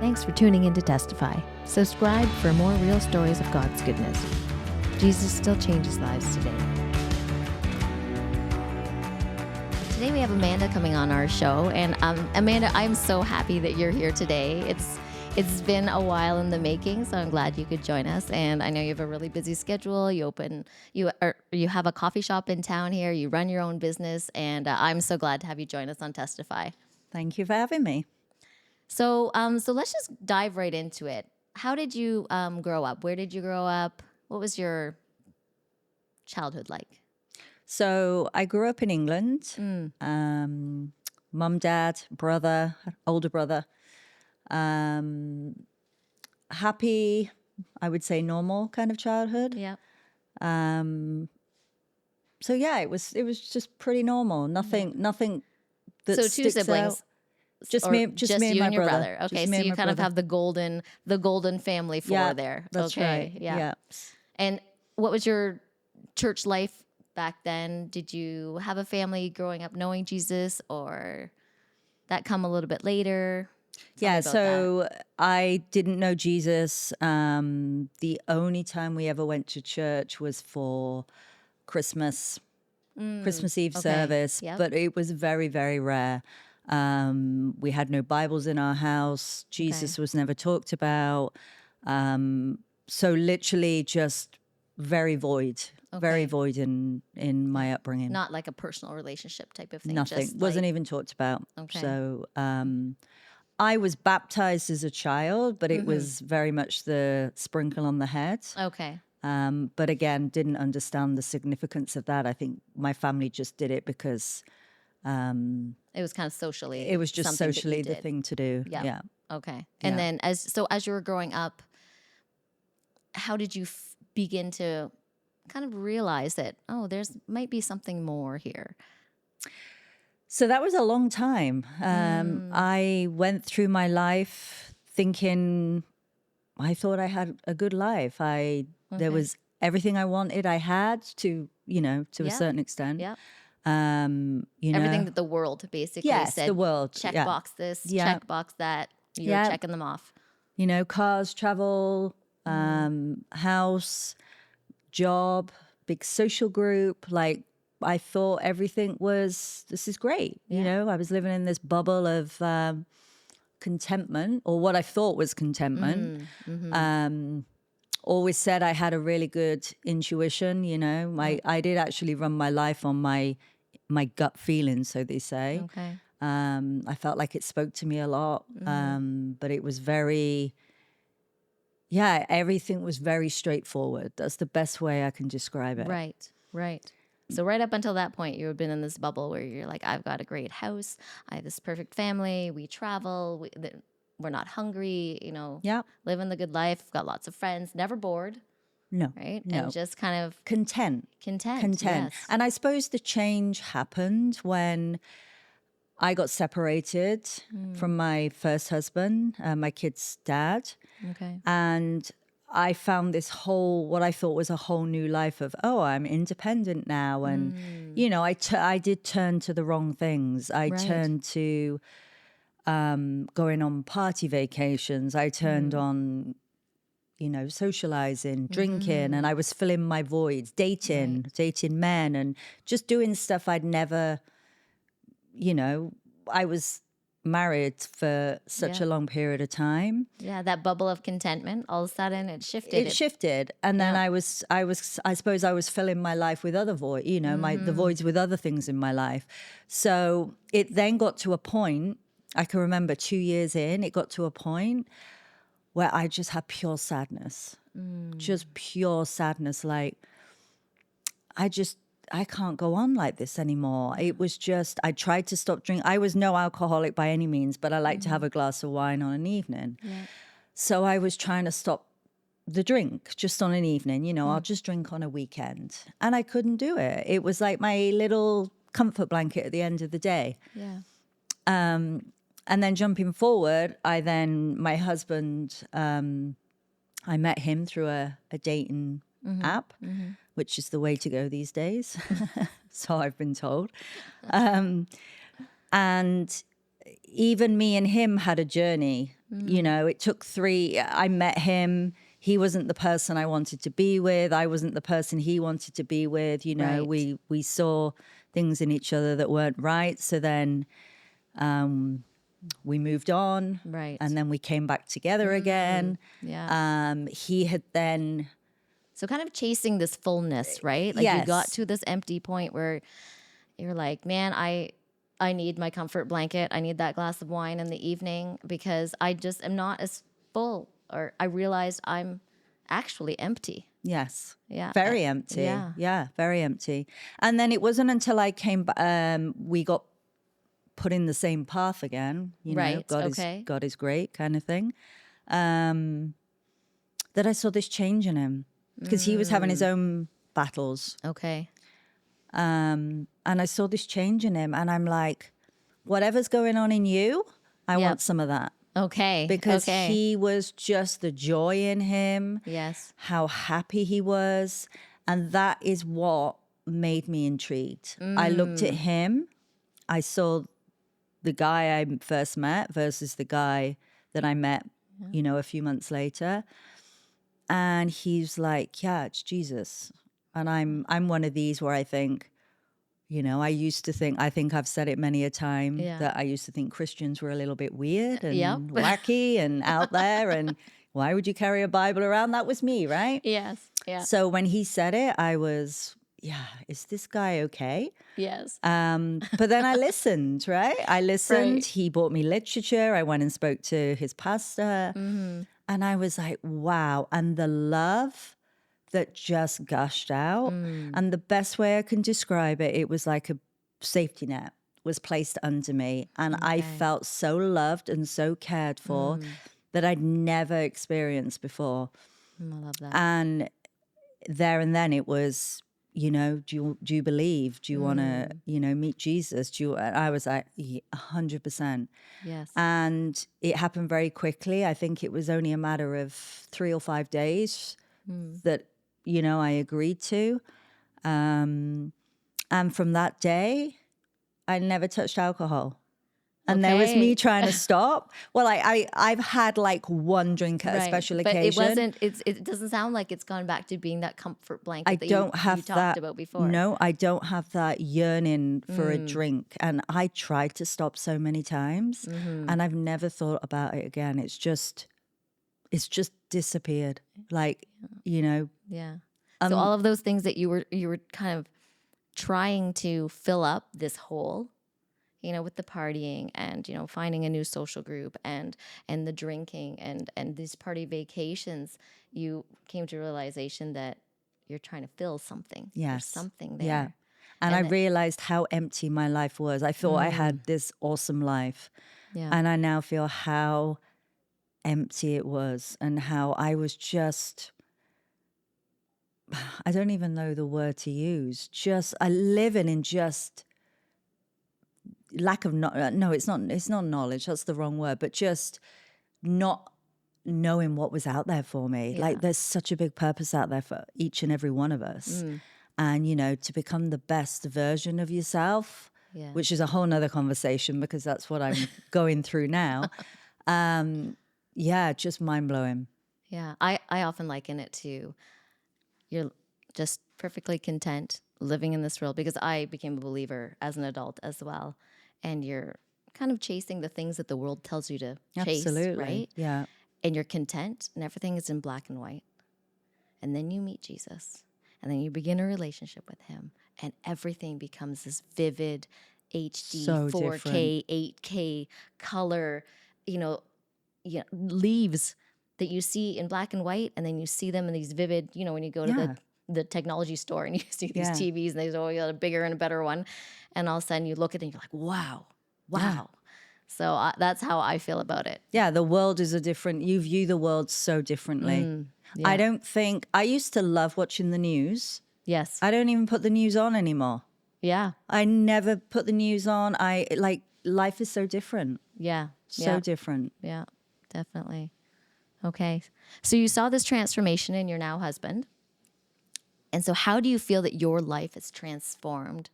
Thanks for tuning in to Testify. Subscribe for more real stories of God's goodness. Jesus still changes lives today. Today we have Amanda coming on our show, and Amanda, I'm so happy that you're here today. It's been a while in the making, so I'm glad you could join us. And I know you have a really busy schedule. You have a coffee shop in town here. You run your own business, and I'm so glad to have you join us on Testify. Thank you for having me. So let's just dive right into it. How did you grow up? Where did you grow up? What was your childhood like? So I grew up in England. Mum, dad, brother, older brother. Happy, I would say normal kind of childhood. Yeah. So yeah, it was just pretty normal. Nothing that So two sticks siblings. out. Just me and you my and your brother. brother. Okay, Just me so and you my kind of brother. have the golden family floor there. That's okay, right. Yeah. And what was your church life back then? Did you have a family growing up knowing Jesus, or that come a little bit later? Tell me about that. I didn't know Jesus. The only time we ever went to church was for Christmas Eve service, Yep. but it was very, very rare. We had no Bibles in our house. Jesus was never talked about. So literally just very void in my upbringing. Not like a personal relationship type of thing. Nothing. Just Wasn't like, even talked about. Okay. So I was baptized as a child, but it was very much the sprinkle on the head. Okay. But again, didn't understand the significance of that. I think my family just did it because it was kind of socially. it was just something that you socially the did. thing to do. Yep. Yeah. Okay. And Yeah. then as you were growing up, how did you begin to kind of realize that, there's might be something more here? So that was a long time. I went through my life thinking I thought I had a good life. There was everything I wanted. I had to a certain extent. Yeah. Everything that the world basically said. the world. Check Yeah. box this, Yeah. check box that. You're checking them off. Cars, travel, house, job, big social group. Like I thought everything this is great. Yeah. I was living in this bubble of contentment, or what I thought was contentment. Always said I had a really good intuition. I did actually run my life on my gut feeling, so they say. Okay. I felt like it spoke to me a lot, but it was very, everything was very straightforward. That's the best way I can describe it. Right. So right up until that point, you had been in this bubble where you're like, I've got a great house. I have this perfect family. We travel. We're not hungry, living the good life. Got lots of friends, never bored. No. Right. No. And just kind of Content. Yes. And I suppose the change happened when I got separated from my first husband, my kid's dad. Okay. And I found what I thought was a whole new life of, I'm independent now. And, I did turn to the wrong things. I turned to going on party vacations. I turned on, socializing, drinking, and I was filling my voids, dating men, and just doing stuff I'd never, I was married for such a long period of time. Yeah, that bubble of contentment, all of a sudden it shifted. It shifted, and then I suppose I was filling my life with other the voids with other things in my life. So it then got to a point, I can remember 2 years in, it got to a point where I just had pure sadness. Just pure sadness, like I can't go on like this anymore. It was just, I tried to stop drinking. I was no alcoholic by any means, but I like to have a glass of wine on an evening. Yeah. So I was trying to stop the drink just on an evening, I'll just drink on a weekend. And I couldn't do it. It was like my little comfort blanket at the end of the day. Yeah. And then jumping forward, my husband, I met him through a dating app, which is the way to go these days. So I've been told. And even me and him had a journey You know, it took 3. I met him. He wasn't the person I wanted to be with. I wasn't the person he wanted to be with. You know, Right. we saw things in each other that weren't right. So then we moved on. Right. And then we came back together again. Yeah. He had then, So kind of chasing this fullness, right? Like you got yes, to this empty point where you're like, man, I need my comfort blanket. I need that glass of wine in the evening because I just am not as full, or I realized I'm actually empty. yes, Yeah. very empty. Yeah. Yeah, very empty. And then it wasn't until I came, we got put in the same path again. You know, Right. Okay. God is great kind of thing. That I saw this change in him because he was having his own battles. Okay. And I saw this change in him, and I'm like, whatever's going on in you, I Yep. want some of that. Okay. Because okay. he was just the joy in him, Yes. how happy he was. And that is what made me intrigued. I looked at him, I saw the guy I first met versus the guy that I met, you know, a few months later. And he's like, yeah, it's Jesus. And I'm one of these where I think, you know, I used to think, I think I've said it many a time, Yeah. that I used to think Christians were a little bit weird and Yep. wacky and out there. And why would you carry a Bible around? That was me, right? Yes. Yeah. So when he said it, I was, yeah, is this guy okay? Yes. But then I listened, right? I listened. Right. He bought me literature. I went and spoke to his pastor. And I was like, wow. And the love that just gushed out. And the best way I can describe it, it was like a safety net was placed under me. And I felt so loved and so cared for that I'd never experienced before. I love that. And there and then it was, you know, do you believe? Do you want to, you know, meet Jesus? Do you? And I was like, 100%. Yes. And it happened very quickly. I think it was only a matter of 3 or 5 days that, you know, I agreed to. And from that day, I never touched alcohol. And there was me Okay. trying to stop. Well, I've had like one drink at a Right. special But occasion. it wasn't. It doesn't sound like it's gone back to being that comfort blanket I that don't you have talked that. about before. No, I don't have that yearning for a drink. And I tried to stop so many times, and I've never thought about it again. It's just disappeared. Like, you know, Yeah. So all of those things that you were kind of trying to fill up this hole, you know, with the partying and, you know, finding a new social group and the drinking and these party vacations, you came to realization that you're trying to fill something. yes. There's something there. Yeah. And I realized how empty my life was. I thought I had this awesome life. Yeah. And I now feel how empty it was and how I was just, I don't even know the word to use. Just, I living in just lack of, no, it's not knowledge. That's the wrong word, but just not knowing what was out there for me. Yeah. Like there's such a big purpose out there for each and every one of us. And, you know, to become the best version of yourself, Yeah. which is a whole nother conversation because that's what I'm going through now. Yeah, just mind blowing. Yeah. I often liken it to you're just perfectly content living in this world, because I became a believer as an adult as well. And you're kind of chasing the things that the world tells you to chase, Absolutely. right? Yeah. And you're content and everything is in black and white. And then you meet Jesus and then you begin a relationship with him and everything becomes this vivid HD, So 4K, different. 8K color, leaves that you see in black and white, and then you see them in these vivid, when you go to the technology store and you see these TVs and there's always a bigger and a better one. And all of a sudden you look at it and you're like, wow. Yeah. So that's how I feel about it. Yeah, the world is you view the world so differently. Yeah. I don't think, I used to love watching the news. Yes. I don't even put the news on anymore. Yeah. I never put the news on. Life is so different. Yeah. So different. Yeah, definitely. Okay. So you saw this transformation in your now husband. And so how do you feel that your life has transformed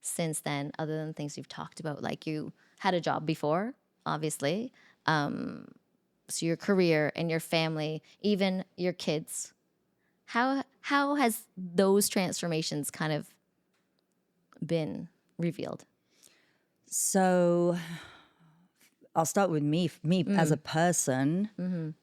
since then, other than things you've talked about? Like you had a job before, obviously. so your career and your family, even your kids. How has those transformations kind of been revealed? So I'll start with me as a person.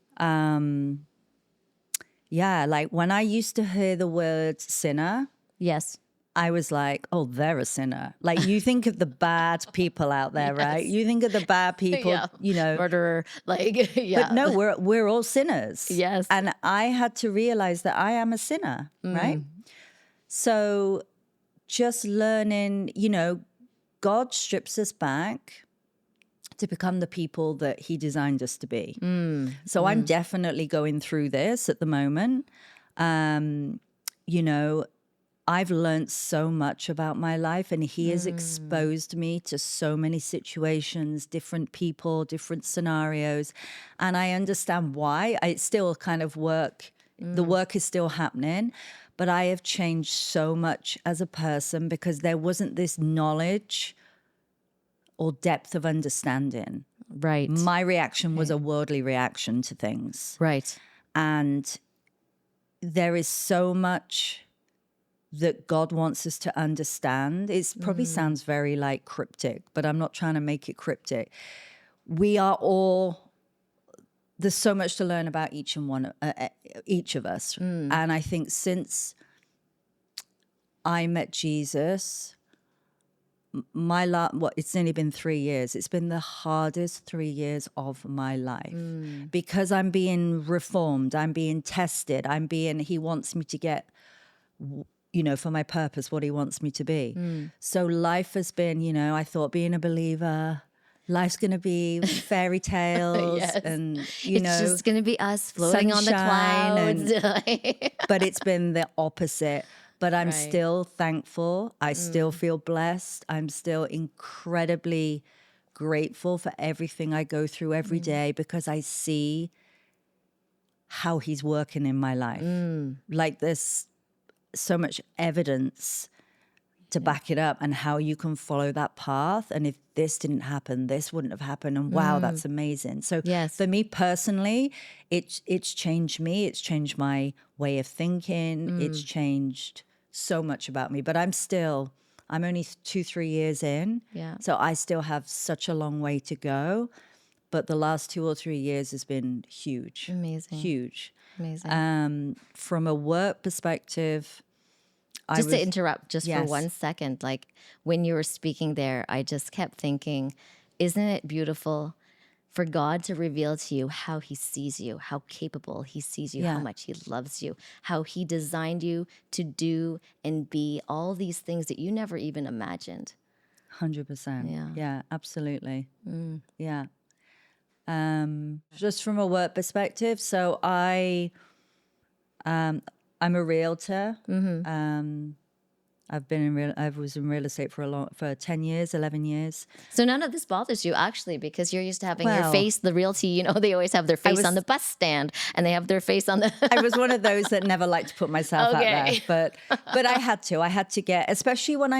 Yeah, like when I used to hear the word sinner, Yes. I was like, oh, they're a sinner. Like you think of the bad people out there, right? Yes. You think of the bad people, Yeah. you know. Murderer, like, yeah. But no, we're all sinners. Yes. And I had to realize that I am a sinner, right? So just learning, you know, God strips us back to become the people that he designed us to be. So I'm definitely going through this at the moment. You know, I've learned so much about my life, and he has exposed me to so many situations, different people, different scenarios. And I understand why. It's still kind of work. The work is still happening, but I have changed so much as a person because there wasn't this knowledge or depth of understanding. Right. My reaction was a worldly reaction to things. Right. And there is so much that God wants us to understand. It probably sounds very like cryptic, but I'm not trying to make it cryptic. We are all, there's so much to learn about each of us. And I think since I met Jesus, it's only been 3 years. It's been the hardest 3 years of my life because I'm being reformed. I'm being tested. He wants me to get, you know, for my purpose, what he wants me to be. So life has been, you know, I thought being a believer, life's going to be fairy tales Yes. and, It's just going to be us floating on the clouds. But it's been the opposite. But I'm Right. still thankful. I still feel blessed. I'm still incredibly grateful for everything I go through every day because I see how he's working in my life. Like there's so much evidence to back it up and how you can follow that path. And if this didn't happen, this wouldn't have happened. And wow, that's amazing. So Yes. for me personally, it's changed me. It's changed my way of thinking. It's changed so much about me. But I'm only 2-3 years in. Yeah. So I still have such a long way to go. But the last 2 or 3 years has been huge. Amazing. Huge. Amazing. From a work perspective, Just to interrupt just for Yes. 1 second, like when you were speaking there, I just kept thinking, isn't it beautiful for God to reveal to you how he sees you, how capable he sees you, how Yeah. much he loves you, how he designed you to do and be all these things that you never even imagined. 100%. Yeah. Yeah, absolutely. Yeah. Just from a work perspective, so I'm a realtor. I was in real estate for 10 years, 11 years. So none of this bothers you actually, because you're used to having your Well, face, the realty, you know, they always have their face on the bus stand and they have their face on the... I was one of those that never liked to put myself out there, but I had to get, especially when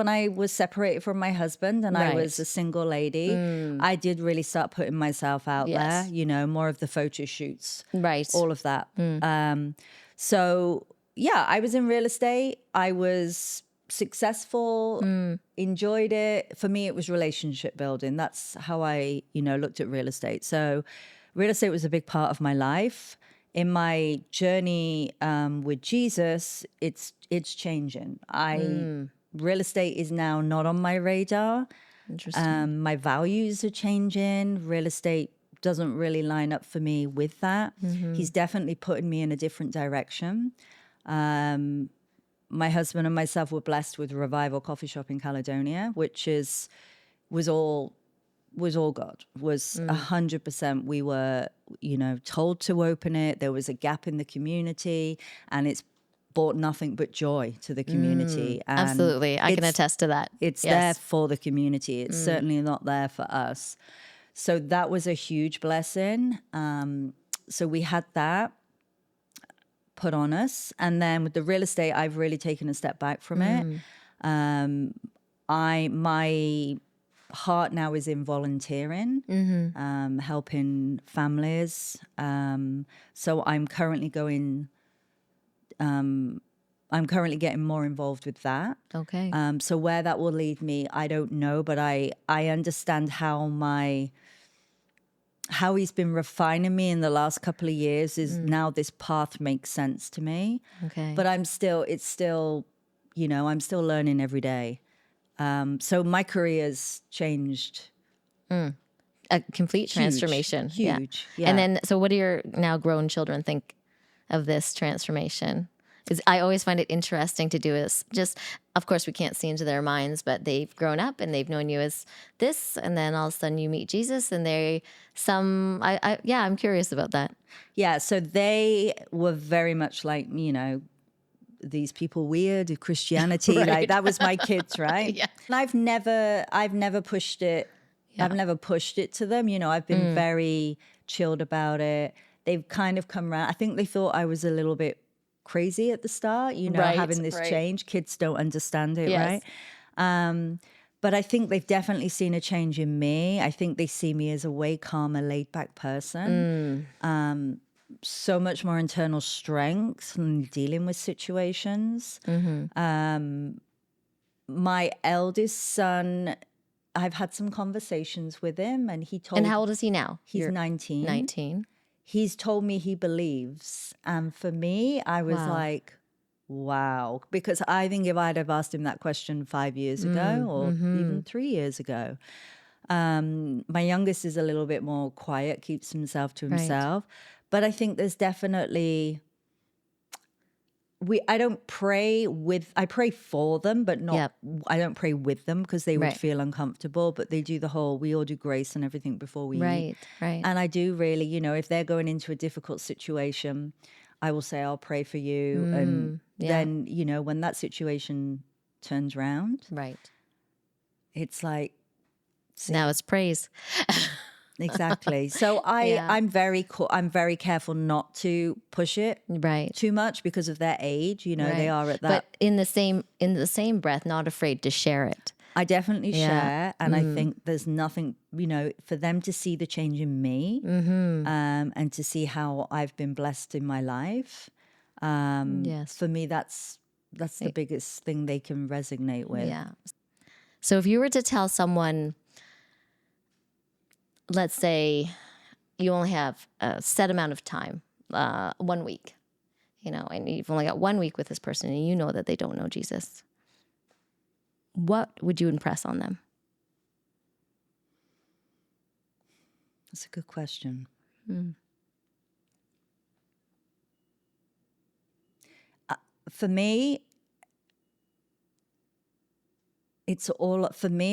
I was separated from my husband and I was a single lady, I did really start putting myself out there, you know, more of the photo shoots, Right. all of that. So yeah, I was in real estate. I was successful, enjoyed it. For me, it was relationship building. That's how I, you know, looked at real estate. So real estate was a big part of my life. In my journey with Jesus, it's changing. Real estate is now not on my radar. Interesting. My values are changing. Real estate doesn't really line up for me with that. He's definitely putting me in a different direction. My husband and myself were blessed with Revival Coffee Shop in Caledonia, which was all God. Was 100%. We were, you know, told to open it. There was a gap in the community, and it's brought nothing but joy to the community. And Absolutely. I can attest to that. It's there for the community. It's certainly not there for us. So that was a huge blessing. So we had that put on us. And then with the real estate, I've really taken a step back from it. My heart now is in volunteering, helping families. So I'm currently getting more involved with that. Okay. So where that will lead me, I don't know, but I understand how he's been refining me in the last couple of years is now this path makes sense to me. Okay. But I'm still learning every day. So my career's changed. A complete transformation. Huge. Yeah. And then, so what do your now grown children think of this transformation? I always find it interesting to do is just, of course, we can't see into their minds, but they've grown up and they've known you as this, and then all of a sudden you meet Jesus, and I'm curious about that. Yeah. So they were very much like, these people weird, Christianity, Right. like that was my kids, right? Yeah. And I've never pushed it. Yeah. I've never pushed it to them. I've been very chilled about it. They've kind of come around. I think they thought I was a little bit crazy at the start, Right, having this right. change. Kids don't understand it, Yes. right? But I think they've definitely seen a change in me. I think they see me as a way calmer, laid back person. So much more internal strength and dealing with situations. My eldest son, I've had some conversations with him, and he told And how old is he now? he's 19. 19. He's told me he believes. And for me, I was Wow. like, wow. Because I think if I'd have asked him that question 5 years ago or even 3 years ago, my youngest is a little bit more quiet, keeps himself to himself. But I think there's definitely... I pray for them, but not, I don't pray with them because they would Right. feel uncomfortable, but they do we all do grace and everything before we eat. Right. And I do really, if they're going into a difficult situation, I will say, I'll pray for you. And then, when that situation turns around, Right. it's like, Now it's praise. exactly. So I'm very careful not to push it Right. too much because of their age. They Right. are at that. But in the same breath, not afraid to share it. I definitely share, and I think there's nothing, for them to see the change in me, and to see how I've been blessed in my life. Yes. For me, that's the biggest thing they can resonate with. Yeah. So if you were to tell someone, let's say you only have a set amount of time, 1 week, and you've only got 1 week with this person, and you know that they don't know Jesus, what would you impress on them? That's a good question. For me,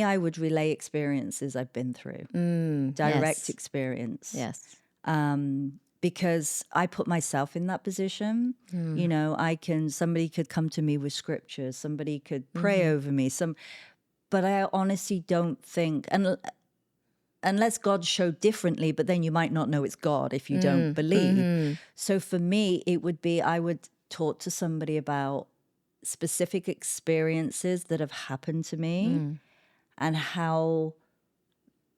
I would relay experiences I've been through, direct experience. Yes. Because I put myself in that position. Somebody could come to me with scripture, somebody could pray over me, but I honestly don't think, unless God showed differently, but then you might not know it's God if you don't believe. So for me, it would be, I would talk to somebody about specific experiences that have happened to me and how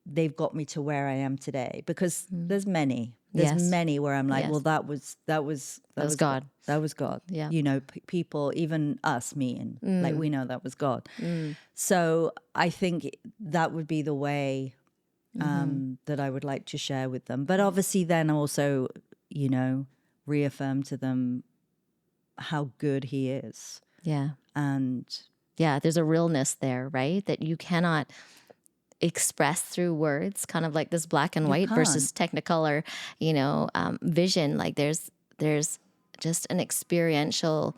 they've got me to where I am today. Because there's many where I'm like, well, that was God. That was God. Yeah. People, even us meeting, like we know that was God. So I think that would be the way that I would like to share with them. But obviously then also, reaffirm to them how good he is. Yeah. And there's a realness there, right? That you cannot express through words, kind of like this black and white versus technicolor, vision. Like there's just an experiential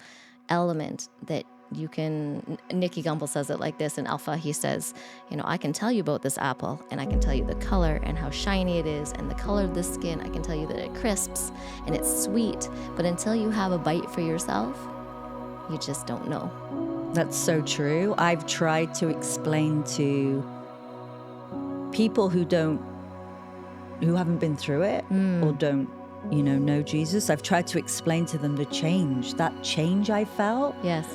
element that you can. Nikki Gumbel says it like this in Alpha. He says, I can tell you about this apple, and I can tell you the color and how shiny it is, and the color of the skin. I can tell you that it crisps and it's sweet, but until you have a bite for yourself, you just don't know. That's so true. I've tried to explain to people who haven't been through it or don't, know Jesus. I've tried to explain to them that change I felt. Yes.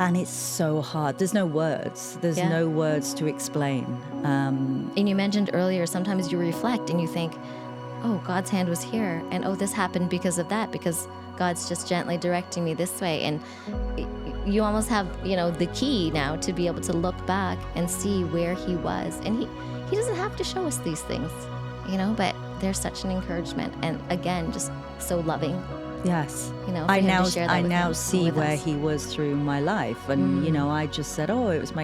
And it's so hard. There's no words. There's Yeah. no words to explain. And you mentioned earlier, sometimes you reflect and you think, oh, God's hand was here. And oh, this happened because of that, because God's just gently directing me this way. And you almost have, the key now to be able to look back and see where he was. And he doesn't have to show us these things, but they're such an encouragement. And again, just so loving. Yes. I now see where he was through my life. And, I just said, oh, it was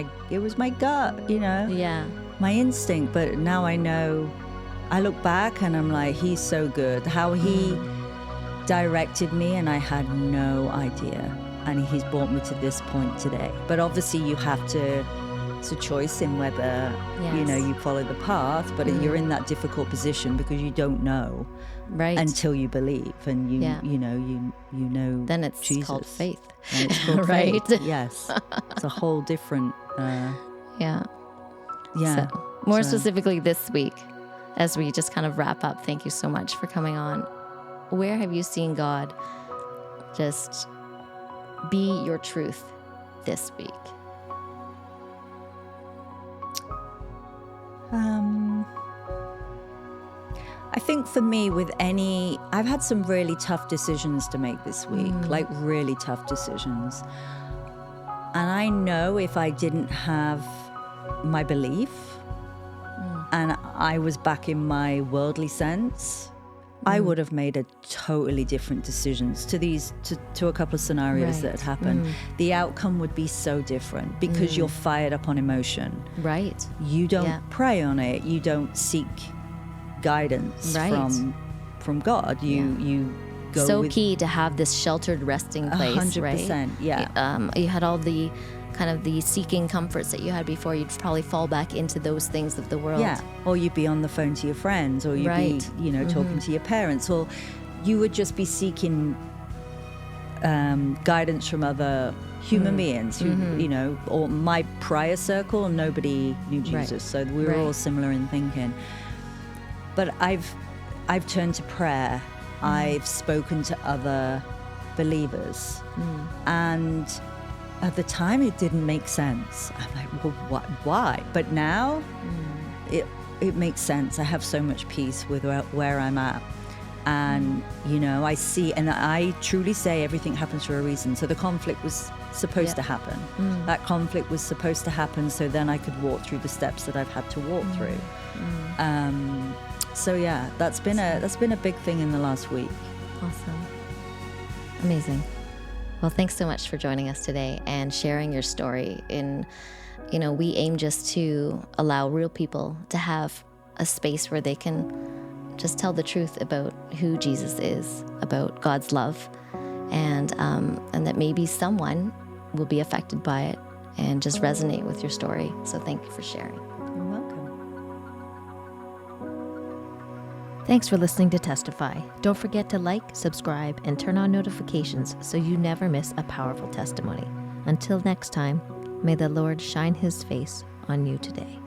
my gut, Yeah. my instinct. But now I know, I look back and I'm like, he's so good. How he directed me, and I had no idea. And he's brought me to this point today. But obviously you have to, it's a choice in whether, you follow the path, but you're in that difficult position because you don't know. Right. Until you believe, and you know then it's Jesus. called faith. And it's called right. faith. Yes. It's a whole different Yeah. So, more specifically this week, as we just kind of wrap up, thank you so much for coming on. Where have you seen God just be your truth this week? I think for me, I've had some really tough decisions to make this week, like really tough decisions. And I know if I didn't have my belief and I was back in my worldly sense, I would have made a totally different decisions to a couple of scenarios that had happened. The outcome would be so different because you're fired up on emotion. Right. You don't pray on it. You don't seek guidance from God. You go so with key to have this sheltered resting place. 100%, right? Yeah. You had all the kind of the seeking comforts that you had before. You'd probably fall back into those things of the world. Yeah. Or you'd be on the phone to your friends, or you'd be talking to your parents, or you would just be seeking guidance from other human beings who or my prior circle, nobody knew Jesus, so we were all similar in thinking. But I've turned to prayer. I've spoken to other believers, and at the time it didn't make sense. I'm like, well, why? But now it makes sense. I have so much peace with where I'm at, and I see, and I truly say everything happens for a reason. So the conflict was supposed to happen. That conflict was supposed to happen, so then I could walk through the steps that I've had to walk through. So yeah, that's been a big thing in the last week. Awesome. Amazing. Well, thanks so much for joining us today and sharing your story. We aim just to allow real people to have a space where they can just tell the truth about who Jesus is, about God's love, and that maybe someone will be affected by it and just resonate with your story. So thank you for sharing. You're welcome. Thanks for listening to Testify. Don't forget to like, subscribe, and turn on notifications so you never miss a powerful testimony. Until next time, may the Lord shine his face on you today.